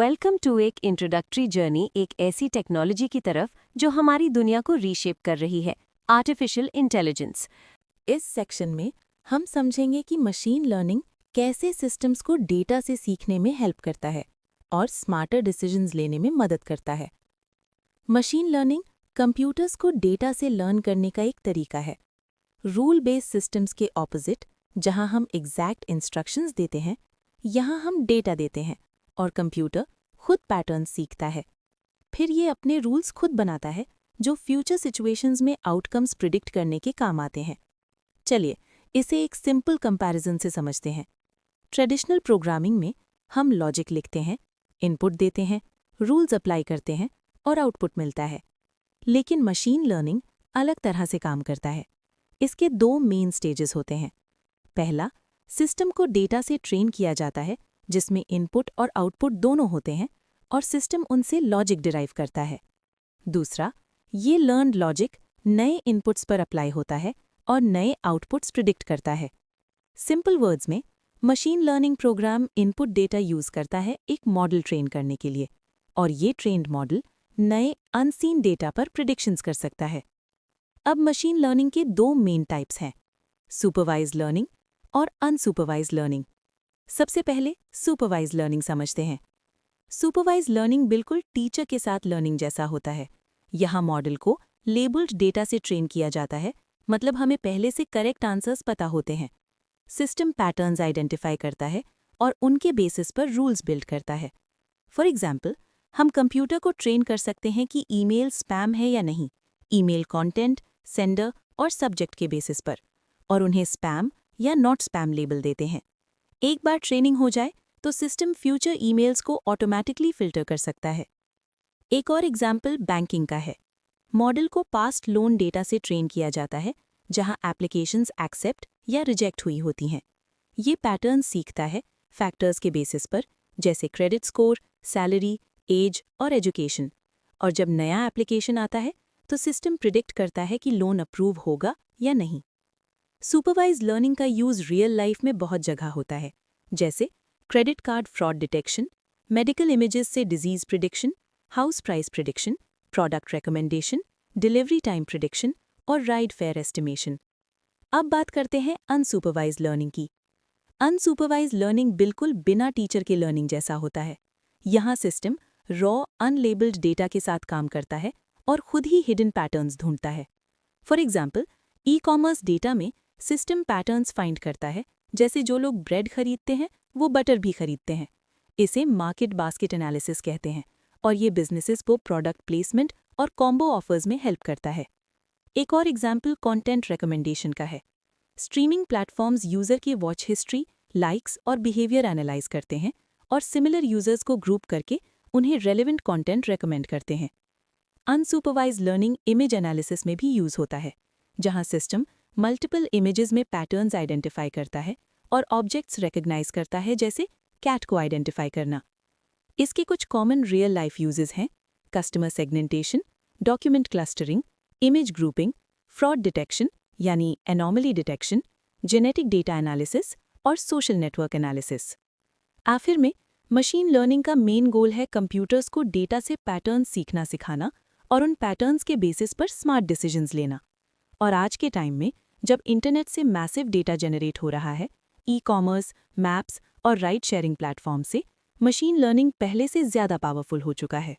Welcome to एक introductory journey एक ऐसी टेक्नोलॉजी की तरफ जो हमारी दुनिया को रीशेप कर रही है, आर्टिफिशियल इंटेलिजेंस। इस सेक्शन में हम समझेंगे कि मशीन लर्निंग कैसे सिस्टम्स को डेटा से सीखने में हेल्प करता है और स्मार्टर डिसीजंस लेने में मदद करता है। मशीन लर्निंग कंप्यूटर्स को डेटा से लर्न करने का एक तरीका है। रूल बेस्ड सिस्टम्स के ऑपोजिट, जहां हम एग्जैक्ट इंस्ट्रक्शंस देते हैं, यहां हम डेटा देते हैं और कंप्यूटर खुद पैटर्न सीखता है। फिर ये अपने रूल्स खुद बनाता है जो फ्यूचर सिचुएशंस में आउटकम्स प्रिडिक्ट करने के काम आते हैं। चलिए इसे एक सिंपल कंपैरिजन से समझते हैं। ट्रेडिशनल प्रोग्रामिंग में हम लॉजिक लिखते हैं, इनपुट देते हैं, रूल्स अप्लाई करते हैं और आउटपुट मिलता है। लेकिन मशीन लर्निंग अलग तरह से काम करता है। इसके दो मेन स्टेजेस होते हैं। पहला, सिस्टम को डेटा से ट्रेन किया जाता है जिसमें इनपुट और आउटपुट दोनों होते हैं और सिस्टम उनसे लॉजिक डिराइव करता है। दूसरा, ये लर्न्ड लॉजिक नए इनपुट्स पर अप्लाई होता है और नए आउटपुट्स प्रिडिक्ट करता है। सिंपल वर्ड्स में, machine learning program input data use करता है एक मॉडल ट्रेन करने के लिए, और ये ट्रेन्ड मॉडल नए अनसीन डेटा पर प्रिडिक्शंस कर सकता है। अब मशीन लर्निंग के दो मेन टाइप्स हैं, सुपरवाइज्ड लर्निंग और अनसुपरवाइज्ड लर्निंग। सबसे पहले सुपरवाइज्ड लर्निंग समझते हैं। सुपरवाइज्ड लर्निंग बिल्कुल टीचर के साथ लर्निंग जैसा होता है। यहाँ मॉडल को लेबल्ड डेटा से ट्रेन किया जाता है, मतलब हमें पहले से करेक्ट आंसर्स पता होते हैं। सिस्टम पैटर्न्स आइडेंटिफाई करता है और उनके बेसिस पर रूल्स बिल्ड करता है। फॉर एग्जाम्पल, हम कंप्यूटर को ट्रेन कर सकते हैं कि ईमेल स्पैम है या नहीं, ईमेल कंटेंट, सेंडर और सब्जेक्ट के बेसिस पर, और उन्हें स्पैम या नॉट स्पैम लेबल देते हैं। एक बार ट्रेनिंग हो जाए तो सिस्टम फ्यूचर ईमेल्स को ऑटोमैटिकली फिल्टर कर सकता है। एक और एग्जाम्पल बैंकिंग का है। मॉडल को पास्ट लोन डेटा से ट्रेन किया जाता है, जहां एप्लीकेशंस एक्सेप्ट या रिजेक्ट हुई होती हैं। ये पैटर्न सीखता है फैक्टर्स के बेसिस पर, जैसे क्रेडिट स्कोर, सैलरी, एज और एजुकेशन। और जब नया एप्लीकेशन आता है तो सिस्टम प्रिडिक्ट करता है कि लोन अप्रूव होगा या नहीं। सुपरवाइज्ड लर्निंग का यूज रियल लाइफ में बहुत जगह होता है, जैसे credit card fraud detection, medical images से disease prediction, house price prediction, product recommendation, delivery time prediction और राइड फेयर एस्टिमेशन। अब बात करते हैं अनसुपरवाइज्ड लर्निंग की। अनसुपरवाइज्ड लर्निंग बिल्कुल बिना टीचर के लर्निंग जैसा होता है। यहाँ सिस्टम रॉ अनलेबल्ड डेटा के साथ काम करता है और खुद ही हिडन पैटर्न्स ढूंढता है। For example, e commerce data में सिस्टम पैटर्न्स फाइंड करता है, जैसे जो लोग ब्रेड खरीदते हैं वो बटर भी खरीदते हैं। इसे मार्केट बास्केट एनालिसिस कहते हैं, और ये बिजनेसेस को प्रोडक्ट प्लेसमेंट और कॉम्बो ऑफर्स में हेल्प करता है। एक और एग्जाम्पल कंटेंट रिकमेंडेशन का है। स्ट्रीमिंग प्लेटफॉर्म्स यूजर की वॉच हिस्ट्री, लाइक्स और बिहेवियर एनालाइज करते हैं और सिमिलर यूजर्स को ग्रुप करके उन्हें रेलेवेंट कंटेंट रेकमेंड करते हैं। अनसुपरवाइज्ड लर्निंग इमेज एनालिसिस में भी यूज होता है, जहां सिस्टम मल्टीपल इमेजेस में पैटर्न्स आइडेंटिफाई करता है और ऑब्जेक्ट्स रिकॉग्नाइज करता है, जैसे कैट को आइडेंटिफाई करना। इसके कुछ कॉमन रियल लाइफ यूजेस हैं: customer segmentation, document clustering, image grouping, fraud detection यानी anomaly detection, genetic data analysis और सोशल नेटवर्क एनालिसिस। आखिर में, मशीन लर्निंग का मेन गोल है कंप्यूटर्स को डेटा से पैटर्न सीखना सिखाना और उन पैटर्न्स के बेसिस पर स्मार्ट डिसीजंस लेना। और आज के टाइम में, जब इंटरनेट से मैसिव डेटा जनरेट हो रहा है, ई कॉमर्स, मैप्स और राइड शेयरिंग प्लेटफॉर्म से, मशीन लर्निंग पहले से ज़्यादा पावरफुल हो चुका है।